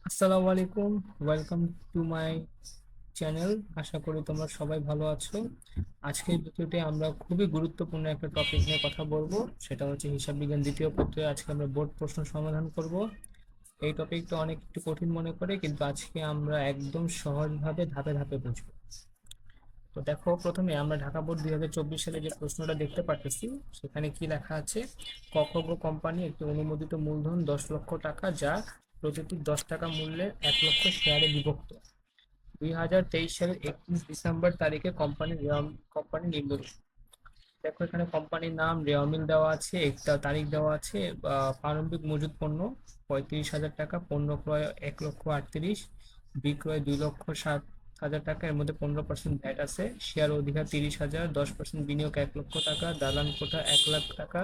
আসসালামু আলাইকুম। Welcome to my channel. আশা করি তোমরা সবাই ভালো আছো। আজকের ভিডিওতে আমরা খুবই গুরুত্বপূর্ণ একটা টপিক নিয়ে কথা বলবো, সেটা হচ্ছে হিসাব বিজ্ঞান দ্বিতীয় পত্রে। আজকে আমরা বোর্ড প্রশ্ন সমাধান করব। এই টপিকটা অনেক একটু কঠিন মনে করে, কিন্তু আজকে আমরা একদম সহজভাবে ধাপে ধাপে বুঝবো। তো দেখো, প্রথমে আমরা ঢাকা বোর্ড 2024 সালে যে প্রশ্নটা দেখতে পাচ্ছি, সেখানে কি লেখা আছে? ক খ গ কোম্পানি একটি অনুমোদিত মূলধন 10 লক্ষ টাকা, যা প্রতিটি 10 টাকা মূল্যের 1 লক্ষ শেয়ারে বিভক্ত। 2023 সালের 31 ডিসেম্বর তারিখে কোম্পানি নিম্নলিখিত। দেখো, এখানে কোম্পানির নাম রেওমিল দেওয়া আছে, একটা তারিখ দেওয়া আছে। প্রারম্ভিক মজুত পণ্য 35,000 টাকা, পণ্য ক্রয় 1,38,000, বিক্রয় 2,07,000 টাকা। এর মধ্যে 15% ভ্যাট আছে। শেয়ার অধিকার 30,000, 10% বিনিয়োগ 1 লক্ষ টাকা, দালান কোঠা 1 লাখ টাকা,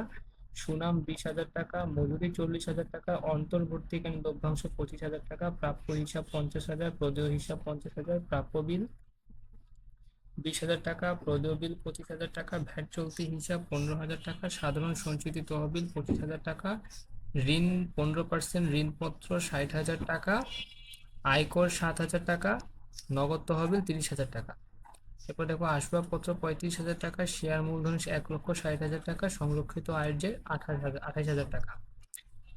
সুনাম 20,000 টাকা, মজুরি 40,000 টাকা, অন্তর্বর্তীকালীন লভ্যাংশ 25,000 টাকা, প্রাপ্য হিসাব 50,000, প্রদেয় হিসাব 50,000, প্রাপ্য বিল 20,000 টাকা, প্রদেয় বিল 25,000 টাকা, ভ্যাট চলতি হিসাব 15,000 টাকা, সাধারণ সঞ্চিতি তহবিল 25,000 টাকা, ঋণ 15%, ঋণপত্র 60,000 টাকা, আয়কর 7,000 টাকা, নগদ তহবিল 30,000 টাকা। এরপর দেখো, আসবাবপত্র 35,000 টাকা, শেয়ার মূলধন 1,60,000 টাকা, সংরক্ষিত আয়ের যে 28,000 টাকা।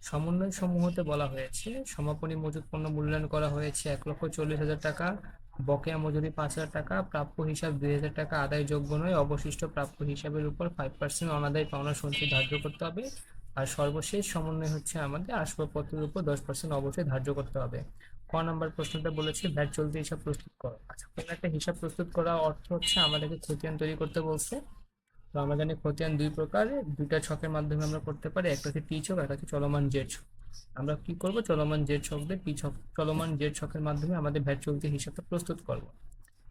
সমন্বয় সমূহতে বলা হয়েছে সমাপনী মজুত পণ্য মূল্যায়ন করা হয়েছে 1,40,000 টাকা, বকেয়া মজুরি 5,000 টাকা, প্রাপ্য হিসাব 2,000 টাকা আদায়যোগ্য নয়, অবশিষ্ট প্রাপ্য হিসাবের উপর 5% অনাদায়ী পাওনা সঞ্চয় ধার্য করতে হবে। আর সর্বশেষ সমন্বয় হচ্ছে আমাদের আসবাবপত্রের উপর 10% অবশ্যই ধার্য করতে হবে। ক নাম্বার প্রশ্নটা বলেছে ভ্যাট চলতি হিসাব প্রস্তুত করো। আচ্ছা, কোনো একটা হিসাব প্রস্তুত করা অর্থ হচ্ছে আমাদেরকে খতিয়ান তৈরি করতে বলছে। তো আমরা জানি খতিয়ান দুই প্রকার, দুইটা ছকের মাধ্যমে আমরা করতে পারি, একটা হচ্ছে টি ছক, একটা হচ্ছে চলমান জেড ছক। আমরা কি করব, চলমান জেড ছক দিয়ে টি ছক, চলমান জেড ছকের মাধ্যমে আমাদের ভ্যাট চলতি হিসাবটা প্রস্তুত করব।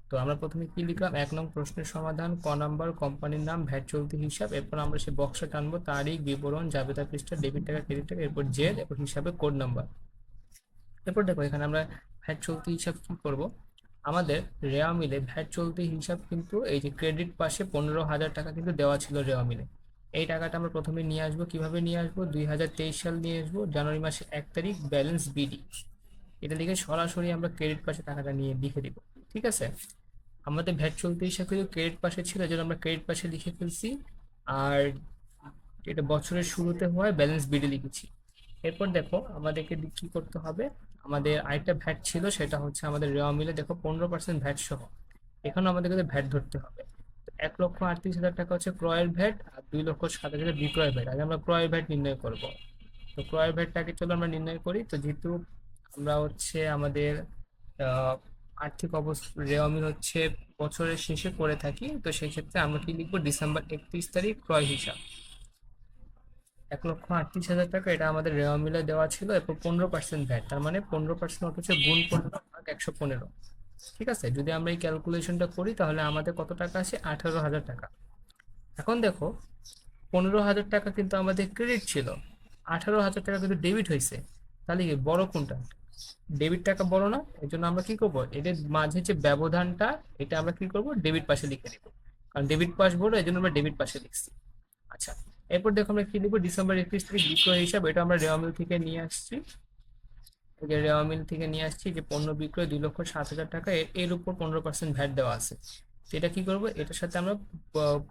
তো আমরা প্রথমে কি লিখলাম, 1 নং প্রশ্নের সমাধান। ক নাম্বার কোম্পানির নাম, ভ্যাট চলতি হিসাব। এরপর আমরা সে বক্সে টানবো তারিখ, বিবরণ, জাবেদা পৃষ্ঠা, ডেবিট টাকা, ক্রেডিট টাকা, এরপর জেড, এরপর হিসাবে কোড নাম্বার। এরপর দেখো, এখানে আমরা ভ্যাট চলতি হিসাব কি করব। আমাদের রেওয়া মিলে ভ্যাট চলতি হিসাব কিন্তু এই যে ক্রেডিট পাশে 15,000 টাকা কিন্তু দেওয়া ছিল রেওয়া মিলে। এই টাকাটা আমরা প্রথমে নিয়ে আসবো। কিভাবে নিয়ে আসবো? 2023 সাল নিয়ে আসবো, জানুয়ারি মাসের 1 তারিখ, ব্যালেন্স বিডি। এটা লিখে সরাসরি আমরা ক্রেডিট পাশে টাকাটা নিয়ে লিখে দিব। ঠিক আছে, আমাদের ভ্যাট চলতি হিসাব কিন্তু ক্রেডিট পাশে ছিল, যেন আমরা ক্রেডিট পাশে লিখে ফেলছি। আর এটা বছরের শুরুতে হয়, ব্যালেন্স বিডি লিখেছি। এরপর দেখো, আমাদেরকে কি করতে হবে। আমাদের আরেকটা ভ্যাট ছিল, সেটা হচ্ছে আমাদের রেওয়া মিলে দেখো 15% ভ্যাট সহ। এখানে আমাদের কাছে ভ্যাট ধরতে হবে। 1,38,000 টাকা হচ্ছে ক্রয়ের ভ্যাট, আর 2,07,000 বিক্রয়ের ভ্যাট। আগে আমরা ক্রয়ের ভ্যাট নির্ণয় করব। তো ক্রয়ের ভ্যাটটাকে চলো আমরা নির্ণয় করি। তো যেহেতু আমরা হচ্ছে আমাদের আহ, আর্থিক অবস্থা রেওয়া মিল হচ্ছে বছরের শেষে করে থাকি, তো সেই ক্ষেত্রে আমরা কি লিখবো, ডিসেম্বর 31 তারিখ ক্রয় হিসাব। 1,38,000 টাকা, এটা আমাদের রেওয়া মিলে দেওয়া ছিল। এরপর 15% ভ্যাট, তার মানে 15% হচ্ছে গুণ 15 ভাগ 115। ঠিক আছে, যদি আমরা এই ক্যালকুলেশনটা করি তাহলে আমাদের কত টাকা আসে, 18,000 টাকা। এখন দেখো, 15,000 টাকা কিন্তু আমাদের ক্রেডিট ছিল, 18,000 টাকা কিন্তু ডেবিট হয়েছে। তাহলে কি বড় কোনটা? ডেবিট টাকা বড় না? এই জন্য আমরা কি করবো, এদের মাঝে যে ব্যবধানটা, এটা আমরা কি করবো, ডেবিট পাশে লিখে দিব। কারণ ডেবিট পাশ বড়, এই জন্য আমরা ডেবিট পাশে লিখছি। আচ্ছা, এরপর দেখো আমরা কি লিখবো, ডিসেম্বর 31 তারিখ বিক্রয় হিসাব। এটা আমরা রেওয়া মিল থেকে নিয়ে আসছি। এই যে রেওয়া মিল থেকে নিয়ে আসছি যে পণ্য বিক্রয় 2,07,000 টাকা, এর উপর 15% ভ্যাট দেওয়া আছে। তো এটা কি করবো, এটার সাথে আমরা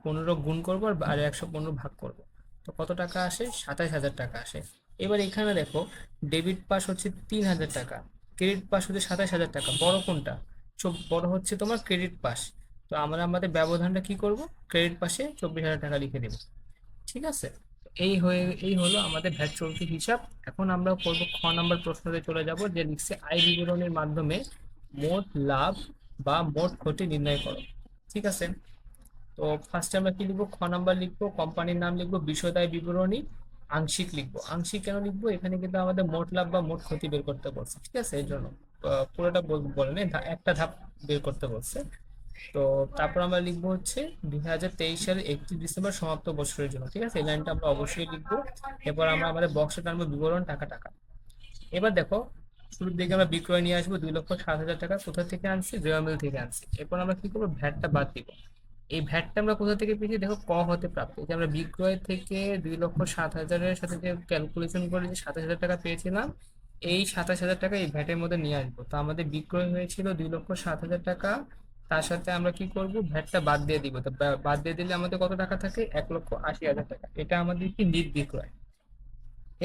15 গুণ করবো, আর 115 ভাগ করবো। তো কত টাকা আসে, 27,000 টাকা আসে। এবার এখানে দেখো, ডেবিট পাস হচ্ছে 3,000 টাকা, ক্রেডিট পাস হচ্ছে 27,000 টাকা। বড় কোনটা? বড় হচ্ছে তোমার ক্রেডিট পাস। তো আমরা আমাদের ব্যবধানটা কি করব, ক্রেডিট পাশে 24,000 টাকা লিখে দেবো। ঠিক আছে, এই হলো আমাদের ভ্যাট চলতি হিসাব। এখন আমরা করব খ নাম্বার প্রশ্নতে চলে যাব, যে লিখছে আয় বিবরণীর মাধ্যমে মোট লাভ বা মোট ক্ষতি নির্ণয় করো। ঠিক আছে, তো ফার্স্টে আমরা কি লিখবো, খ নাম্বার লিখবো, কোম্পানির নাম লিখবো, বিষয়দায় বিবরণী আংশিক লিখবো। আংশিক কেন লিখবো, এখানে কিন্তু আমাদের মোট লাভ বা মোট ক্ষতি বের করতে বলছে। ঠিক আছে, এই জন্য পুরোটা বলেনি, একটা ধাপ বের করতে বলছে। তো তারপর আমরা লিখবো হচ্ছে 2023 সালের 31 ডিসেম্বর সমাপ্ত বছরের জন্য। ঠিক আছে, এই লাইনটা আমরা অবশ্যই লিখবো। এরপর আমরা আমাদের বক্সে টানবো বিবরণ টাকা টাকা। এবার দেখো, শুরুর দিকে আমরা বিক্রয় নিয়ে আসবো 2,07,000 টাকা। কোথা থেকে আনছি, রেওয়া মিল থেকে আনছি। এরপর আমরা কি করবো, ভ্যাটটা বাদ দিব। এই ভ্যাটটা আমরা কোথা থেকে পেয়েছি, দেখো ক হতে প্রাপ্ত। এই যে আমরা বিক্রয় থেকে 2,07,000-এর সাথে যে ক্যালকুলেশন করে যে 27,000 টাকা পেয়েছিলাম, এই 27,000 টাকা এই ভ্যাটের মধ্যে নিয়ে আসবো। তো আমাদের বিক্রয় হয়েছিল 2,07,000 টাকা, তার সাথে আমরা কি করব, ভ্যাটটা বাদ দিয়ে দিব। তো বাদ দিয়ে দিলে আমাদের কত টাকা থাকে, 1,80,000 টাকা। এটা আমাদের কি নিট বিক্রয়।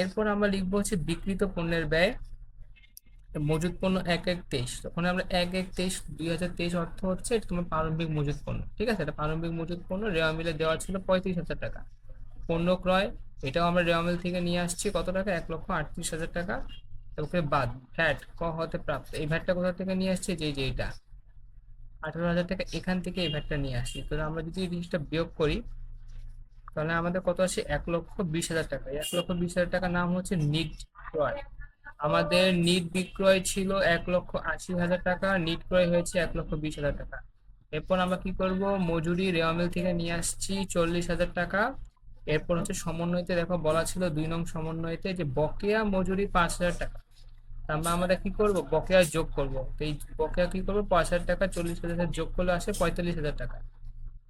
এরপর আমরা লিখবো হচ্ছে বিক্রিত পণ্যের ব্যয়। মজুত পণ্য 1/1/23, তখন আমরা 1/1/23 2023 অর্থ হচ্ছে এটা তোমার প্রারম্ভিক মজুত পণ্য, ঠিক আছে। এটা প্রারম্ভিক মজুত পণ্য, রেওয়া মিলে দেওয়া ছিল 35,000 টাকা। পণ্য ক্রয়, এটাও আমরা রেওয়া মিল থেকে নিয়ে আসছি কত টাকা, 1,38,000 টাকা। তারপরে বাদ ভ্যাট ক হতে প্রাপ্ত, এই ভ্যাটটা কোথা থেকে নিয়ে আসছি, যে যে এটা 18,000 টাকা, এখান থেকে এই ভ্যাটটা নিয়ে আসছি। তো আমরা যদি এই জিনিসটা বিয়োগ করি তাহলে আমাদের কত আসে, 1,20,000 টাকা। 1,20,000 টাকার নাম হচ্ছে নিট ক্রয়। আমাদের নিট বিক্রয় ছিল 1,80,000 টাকা, নিট ক্রয় হয়েছে 1,20,000 টাকা। এরপর আমরা কি করব, মজুরি রেওয়া মিল থেকে নিয়ে আসছি 40,000 টাকা। এরপর হচ্ছে সমন্বয়তে দেখো বলা ছিল 2 নং সমন্বয়তে যে বকেয়া মজুরি 5,000 টাকা। আমরা কি করব, বকেয়া যোগ করব। তো এই বকেয়া কি করবো, 5,000 টাকা 40,000 যোগ করলে আসে 45,000 টাকা।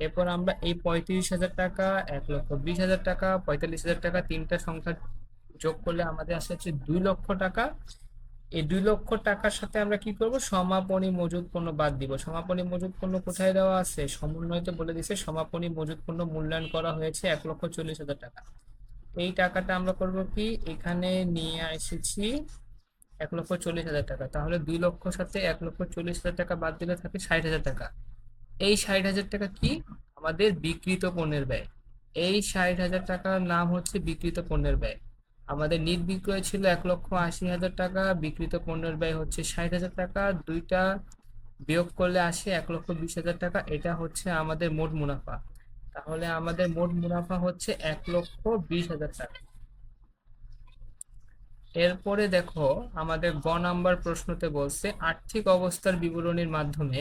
এরপর আমরা এই 35,000 টাকা, 1,20,000 টাকা, 45,000 টাকা, তিনটা সংখ্যা যোগ করলে আমাদের আসে হচ্ছে 2 লক্ষ টাকা। এই 2 লক্ষ টাকার সাথে আমরা কি করব, সমাপনী মজুত পণ্য বাদ দিব। সমাপনী মজুত পণ্য কোথায় দেওয়া আছে, সমন্বয়তে বলে দিছে সমাপনী মজুত পণ্য মূল্যায়ন করা হয়েছে 1,40,000 টাকা। এই টাকাটা আমরা করব কি, এখানে নিয়ে এসেছি 1,40,000 টাকা। তাহলে 2 লক্ষ সাথে 1,40,000 টাকা বাদ দিলে থাকে 60,000 টাকা। এই 60,000 টাকা কি, আমাদের বিক্রিত পণ্যের ব্যয়। এই 60,000 টাকার নাম হচ্ছে বিক্রিত পণ্যের ব্যয়। আমাদের নিট বিক্রয় ছিল 1,80,000 টাকা, বিক্রিত পণ্যের ব্যয় হচ্ছে 60,000 টাকা। দুইটা বিয়োগ করলে আসে 1,20,000 টাকা, এটা হচ্ছে আমাদের মোট মুনাফা। তাহলে আমাদের মোট মুনাফা হচ্ছে 1,20,000 টাকা। এরপরে দেখো আমাদের গ নাম্বার প্রশ্নতে বলছে আর্থিক অবস্থার বিবরণীর মাধ্যমে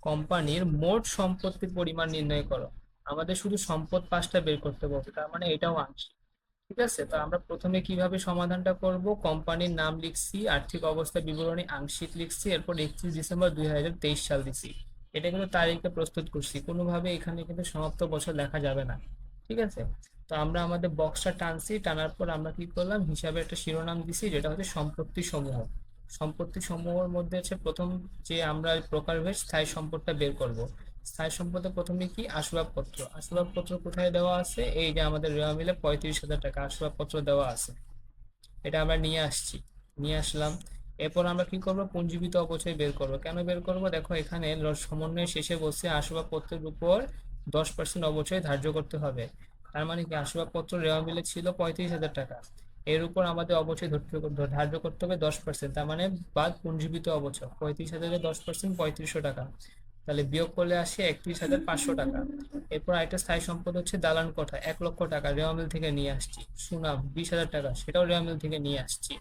কোম্পানির মোট সম্পত্তির পরিমাণ নির্ণয় করো। আমাদের শুধু সম্পদ পাঁচটা বের করতে বলছে, তার মানে এটাও আংশিক। ঠিক আছে, তো আমরা প্রথমে কিভাবে সমাধানটা করব, কোম্পানির নাম লিখছি, আর্থিক অবস্থা বিবরণী আংশিক লিখছি, এরপর 31 ডিসেম্বর 2023 সাল দিছি। এটা কিন্তু তারিখে প্রস্তুত করছি, কোনোভাবে এখানে কিন্তু সমাপ্ত বছর লেখা যাবে না। ঠিক আছে, তো আমরা আমাদের বক্সটা টানছি, টানার পর আমরা কি করলাম, হিসাবে একটা শিরোনাম দিছি যেটা হচ্ছে সম্পত্তি সমূহ। সম্পত্তি সমূহের মধ্যে হচ্ছে প্রথম যে আমরা প্রকারভেদ স্থায়ী সম্পদটা বের করব। স্থায়ী সম্পদে প্রথমে কি, আসবাবপত্র। আসবাবপত্র কোথায় দেওয়া আছে, এই যে আমাদের রেওয়া মিলে 35,000 টাকা আসবাবপত্র দেওয়া আছে, এটা আমরা নিয়ে আসছি, নিয়ে আসলাম। এরপর আমরা কি করব, পুঞ্জীবিত অপচয় বের করব। কেন বের করব, দেখো এখানে সমন্বয় শেষে বলছে আসবাবপত্রের উপর 10% অপচয় ধার্য করতে হবে। তার মানে কি, আসবাবপত্র রেওয়া মিলে ছিল 35,000 টাকা, এর উপর আমাদের অবচয় ধার্য করতে হবে 10%। তার মানে বাদ পুঞ্জীবিত অবচয়, 35,000 10% 3500 টাকা। তাহলে বিয়োগ করলে আসে 31,500 টাকা। এরপর আরেকটা স্থায়ী সম্পদ হচ্ছে দালান কোঠা, 1 লক্ষ টাকা রেওয়া মিল থেকে নিয়ে আসছি। সুনাম 20,000 টাকা, সেটাও রেওয়া মিল থেকে নিয়ে আসছি।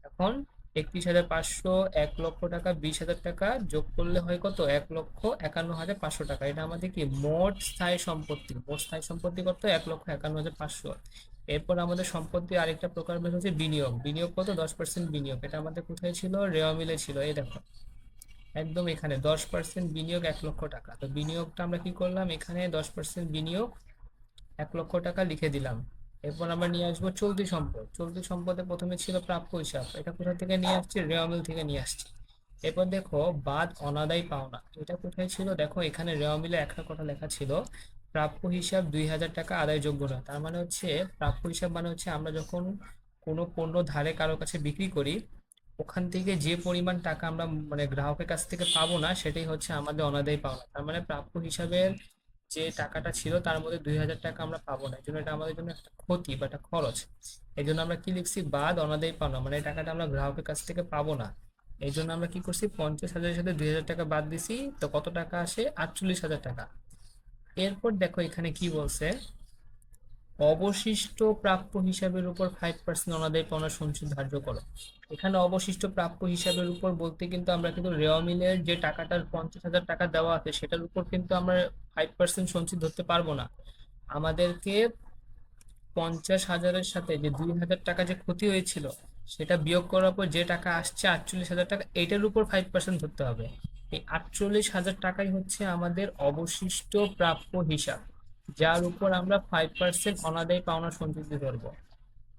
এখন 31,500, 1 লক্ষ টাকা, 20,000 টাকা যোগ করলে হয় কত, 1,51,500 টাকা। এটা আমাদের কি মোট স্থায়ী সম্পত্তি। মোট স্থায়ী সম্পত্তি কত, 1,51,500। এরপর আমাদের সম্পত্তি আরেকটা প্রকার বের হচ্ছে বিনিয়োগ। বিনিয়োগ কত, 10% বিনিয়োগ। এটা আমাদের কোথায় ছিল, রেওয়া মিলে ছিল। এই দেখো একদম এখানে 10% বিনিয়োগ 1 লক্ষ টাকা। তো বিনিয়োগটা আমরা কি করলাম, এখানে 10% বিনিয়োগ 1 লক্ষ টাকা লিখে দিলাম। এরপর আমরা নিয়ে আসবো চলতি সম্পদ। চলতি সম্পদে প্রথমে ছিল প্রাপ্য হিসাব, এটা কোথা থেকে নিয়ে আসছি, রেওয়া মিল থেকে নিয়ে আসছি। এরপর দেখো বাদ অনাদায় পাওনা, এটা কোথায় ছিল, দেখো এখানে রেওয়া মিলে একটা কথা লেখা ছিল, প্রাপ্য হিসাব 2,000 টাকা আদায়যোগ্য নয়। তার মানে হচ্ছে প্রাপ্য হিসাব মানে হচ্ছে আমরা যখন কোনো পণ্য ধারে কারো কাছে বিক্রি করি, ওখান থেকে যে পরিমাণ টাকা আমরা মানে গ্রাহকের কাছ থেকে পাবো না, সেটাই হচ্ছে আমাদের অনাদায়ী পাওনা। তার মানে প্রাপ্য হিসাবের যে টাকাটা ছিল তার মধ্যে 2,000 টাকা আমরা পাবো না, এই জন্য এটা আমাদের জন্য একটা ক্ষতি বা একটা খরচ। এই জন্য আমরা কি লিখছি, বাদ অনাদায়ী পাওনা, মানে এই টাকাটা আমরা গ্রাহকের কাছ থেকে পাবো না। এই জন্য আমরা কি করছি, 50,000-এর সাথে 2,000 টাকা বাদ দিছি, তো কত টাকা আসে, 48,000 টাকা। এরপর দেখো এখানে কি বলছে, অবশিষ্ট প্রাপ্য হিসাবের উপর 5% অনাদায়ী পাওনা সঞ্চিত ধার্য করো। এখানে অবশিষ্ট প্রাপ্য হিসাবের উপর বলতে কিন্তু আমরা কিন্তু রেওয়া মিলের যে টাকাটার 50,000 টাকা দেওয়া আছে সেটার উপর কিন্তু আমরা 5% সঞ্চিত ধরতে পারবো না। আমাদেরকে 50,000-এর সাথে যে 2,000 টাকা যে ক্ষতি হয়েছিল সেটা বিয়োগ করার পর যে টাকা আসছে 48,000 টাকা, এটার উপর 5% ধরতে হবে। এই 48,000 টাকাই হচ্ছে আমাদের অবশিষ্ট প্রাপ্য হিসাব, যার উপর আমরা 5% অনাদায়ী পাওনা সঞ্চিত ধরবো।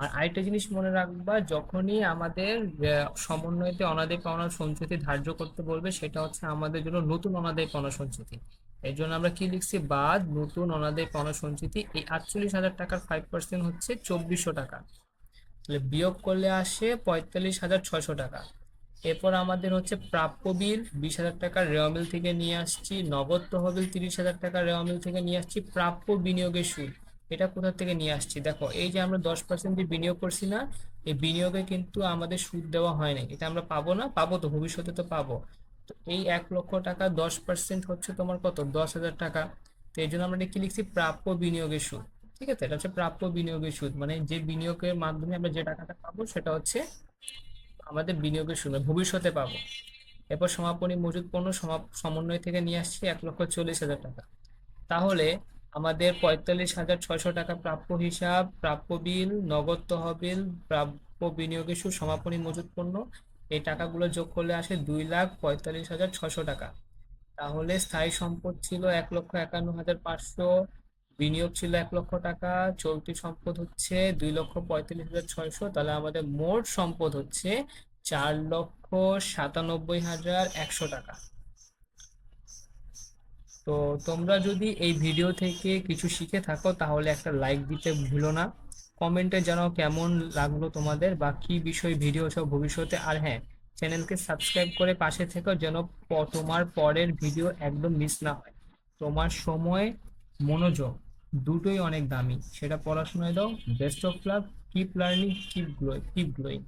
আর আরেকটা জিনিস মনে রাখবা, যখনই আমাদের সমন্বয়তে অনাদায়ী পাওনা সঞ্চিতি ধার্য করতে বলবে, সেটা হচ্ছে আমাদের জন্য নতুন অনাদায়ী পাওনা সঞ্চিতি। এই জন্য আমরা কি লিখছি, বাদ নতুন অনাদায়ী পাওনা সঞ্চিতি। এই 48,000 টাকার 5% হচ্ছে 2400 টাকা, তাহলে বিয়োগ করলে আসে 45,600 টাকা। এরপর আমাদের হচ্ছে প্রাপ্য বিল 20,000 টাকা রেওয়া মিল থেকে নিয়ে আসছি, নগদ তহবিল 30,000 টাকা রেওয়া মিল থেকে নিয়ে আসছি, প্রাপ্য বিনিয়োগের সুদ এটা কোথা থেকে নিয়ে আসছি, দেখো এই যে আমরা 10% যে বিনিয়োগ করছি না, এই বিনিয়োগে কিন্তু আমাদের সুদ দেওয়া হয় না, এটা আমরা পাবো না, পাবো তো ভবিষ্যতে তো পাবো। তো এই 1,00,000 টাকা 10% হচ্ছে তোমার কত, 10,000 টাকা। তো এই জন্য আমরা এটা কি লিখছি, প্রাপ্য বিনিয়োগের সুদ। ঠিক আছে, এটা হচ্ছে প্রাপ্য বিনিয়োগের সুদ, মানে যে বিনিয়োগের মাধ্যমে আমরা যে টাকাটা পাবো সেটা হচ্ছে আমাদের বিনিয়োগের সুদ, মানে ভবিষ্যতে পাবো। এরপর সমাপনী মজুদ পণ্য সমন্বয় থেকে নিয়ে আসছি 1,40,000 টাকা। তাহলে আমাদের 45,600 টাকা প্রাপ্য হিসাব, প্রাপ্য বিল, নগদ তহবিল, প্রাপ্য বিনিয়োগের সুদ, সমাপনী মজুদ পণ্য, এই টাকাগুলো যোগ করলে আসে 2,45,600 টাকা। তাহলে স্থায়ী সম্পদ ছিল 1,51,500, বিনিয়োগ ছিল 1,00,000 টাকা, চলতি সম্পদ হচ্ছে 2,45,600, তাহলে আমাদের মোট সম্পদ হচ্ছে 4,97,100 টাকা। তো তোমরা যদি এই ভিডিও থেকে কিছু শিখে থাকো তাহলে একটা লাইক দিতে ভুলো না, কমেন্টে জানাও কেমন লাগলো তোমাদের বা কি বিষয় ভিডিও সব ভবিষ্যতে। আর হ্যাঁ, চ্যানেলকে সাবস্ক্রাইব করে পাশে থেকো যেন তোমার পরের ভিডিও একদম মিস না হয়। তোমার সময়, মনোযোগ দুটোই অনেক দামি, সেটা পড়াশোনায় দাও। Best of luck, keep learning, keep growing.